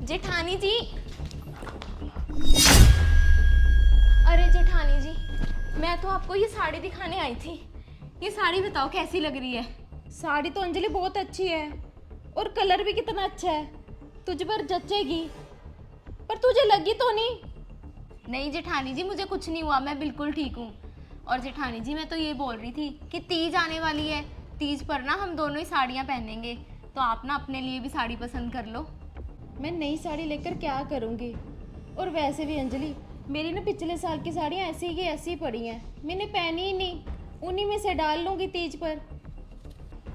जेठानी जी, अरे जेठानी जी, मैं तो आपको ये साड़ी दिखाने आई थी। ये साड़ी बताओ कैसी लग रही है। साड़ी तो अंजलि बहुत अच्छी है और कलर भी कितना अच्छा है, तुझ पर जचेगी। पर तुझे लगी तो नहीं? नहीं जेठानी जी, मुझे कुछ नहीं हुआ, मैं बिल्कुल ठीक हूँ। और जेठानी जी, मैं तो ये बोल रही थी कि तीज आने वाली है। तीज पर ना हम दोनों ही साड़ियाँ पहनेंगे, तो आप ना अपने लिए भी साड़ी पसंद कर लो। मैं नई साड़ी लेकर क्या करूँगी? और वैसे भी अंजलि, मेरी ना पिछले साल की साड़ियाँ ऐसी की ऐसी पड़ी हैं, मैंने पहनी ही नहीं। उन्हीं में से डाल लूँगी तीज पर।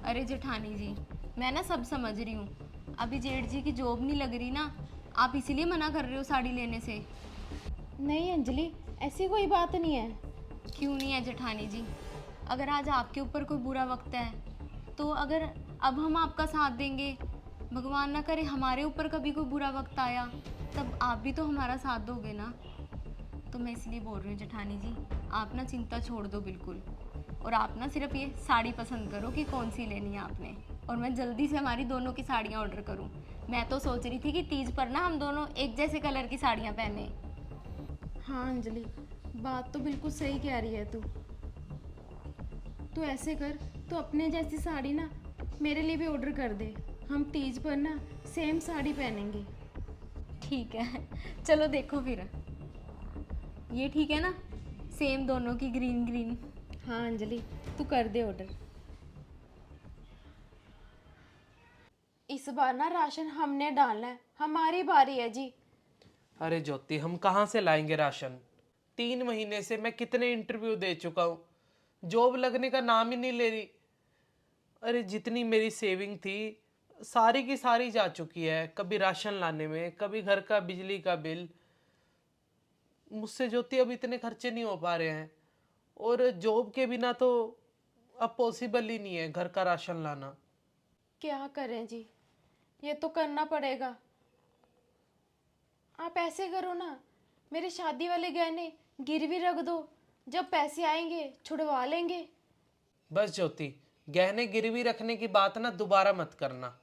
अरे जेठानी जी, मैं ना सब समझ रही हूँ। अभी जेठ जी की जॉब नहीं लग रही ना, आप इसीलिए मना कर रहे हो साड़ी लेने से। नहीं अंजलि, ऐसी कोई बात नहीं है। क्यों नहीं है जेठानी जी? अगर आज आपके ऊपर कोई बुरा वक्त है, तो अगर अब हम आपका साथ देंगे, भगवान ना करे हमारे ऊपर कभी कोई बुरा वक्त आया, तब आप भी तो हमारा साथ दोगे ना। तो मैं इसलिए बोल रही हूँ जेठानी जी, आप ना चिंता छोड़ दो बिल्कुल। और आप ना सिर्फ ये साड़ी पसंद करो कि कौन सी लेनी है आपने, और मैं जल्दी से हमारी दोनों की साड़ियाँ ऑर्डर करूँ। मैं तो सोच रही थी कि तीज पर ना हम दोनों एक जैसे कलर की साड़ियाँ पहने। हाँ अंजलि, बात तो बिल्कुल सही कह रही है तू। तू ऐसे कर, तू अपने जैसी साड़ी ना मेरे लिए भी ऑर्डर कर दे। हम तीज पर ना सेम साड़ी पहनेंगे। ठीक है, चलो देखो फिर। ये ठीक है ना, सेम दोनों की ग्रीन ग्रीन। हाँ अंजलि, तू कर दे ऑर्डर। इस बार ना राशन हमने डालना है, हमारी बारी है जी। अरे ज्योति, हम कहाँ से लाएंगे राशन? 3 महीने से मैं कितने इंटरव्यू दे चुका हूँ, जॉब लगने का नाम ही नहीं ले रही। अरे जितनी मेरी सेविंग थी सारी की सारी जा चुकी है, कभी राशन लाने में, कभी घर का बिजली का बिल। मुझसे ज्योति अब इतने खर्चे नहीं हो पा रहे हैं, और जॉब के बिना तो अब पॉसिबल ही नहीं है घर का राशन लाना। क्या करें जी, ये तो करना पड़ेगा। आप ऐसे करो ना, मेरे शादी वाले गहने गिरवी रख दो, जब पैसे आएंगे छुड़वा लेंगे। बस ज्योति, गहने गिरवी रखने की बात ना दोबारा मत करना।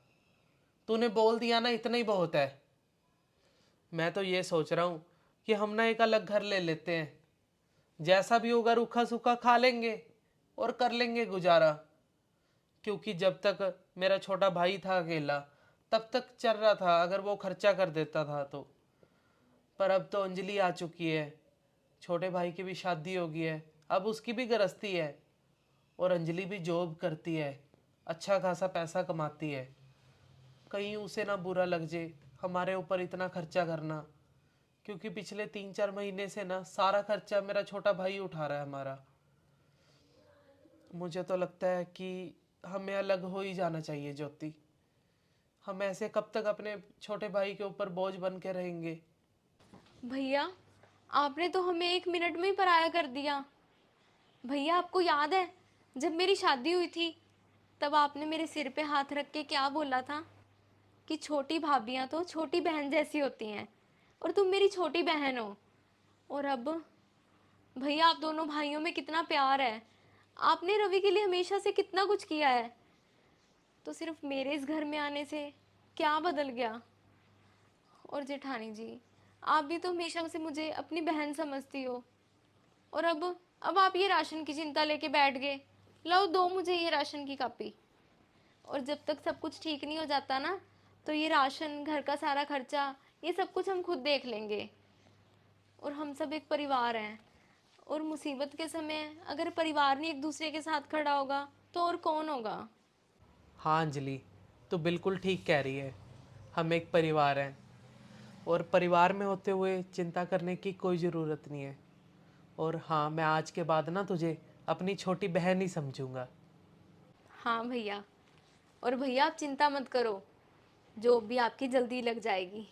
तूने बोल दिया ना, इतना ही बहुत है। मैं तो ये सोच रहा हूँ कि हम ना एक अलग घर ले लेते हैं, जैसा भी होगा रूखा सूखा खा लेंगे और कर लेंगे गुजारा। क्योंकि जब तक मेरा छोटा भाई था अकेला, तब तक चल रहा था, अगर वो खर्चा कर देता था तो। पर अब तो अंजलि आ चुकी है, छोटे भाई की भी शादी हो गई है, अब उसकी भी गृहस्थी है, और अंजलि भी जॉब करती है, अच्छा खासा पैसा कमाती है। कहीं उसे ना बुरा लग जाए हमारे ऊपर इतना खर्चा करना, क्योंकि पिछले 3-4 महीने से ना सारा खर्चा मेरा छोटा भाई उठा रहा है हमारा। मुझे तो लगता है कि हमें अलग हो ही जाना चाहिए ज्योति। हम ऐसे कब तक अपने छोटे भाई के ऊपर बोझ बन के रहेंगे? भैया, आपने तो हमें 1 मिनट में ही पराया कर दिया। भैया, आपको याद है जब मेरी शादी हुई थी, तब आपने मेरे सिर पे हाथ रख के क्या बोला था कि छोटी भाभियां तो छोटी बहन जैसी होती हैं, और तुम मेरी छोटी बहन हो। और अब भैया, आप दोनों भाइयों में कितना प्यार है। आपने रवि के लिए हमेशा से कितना कुछ किया है, तो सिर्फ मेरे इस घर में आने से क्या बदल गया? और जेठानी जी, आप भी तो हमेशा से मुझे अपनी बहन समझती हो, और अब आप ये राशन की चिंता लेके बैठ गए। लो, दो मुझे ये राशन की कापी। और जब तक सब कुछ ठीक नहीं हो जाता ना, तो ये राशन, घर का सारा खर्चा, ये सब कुछ हम खुद देख लेंगे। और हम सब एक परिवार हैं, और मुसीबत के समय अगर परिवार नहीं एक दूसरे के साथ खड़ा होगा, तो और कौन होगा? हाँ अंजलि, तो बिल्कुल ठीक कह रही है। हम एक परिवार हैं, और परिवार में होते हुए चिंता करने की कोई ज़रूरत नहीं है। और हाँ, मैं आज के बाद ना तुझे अपनी छोटी बहन ही समझूंगा। हाँ भैया। और भैया, आप चिंता मत करो, जॉब भी आपकी जल्दी लग जाएगी।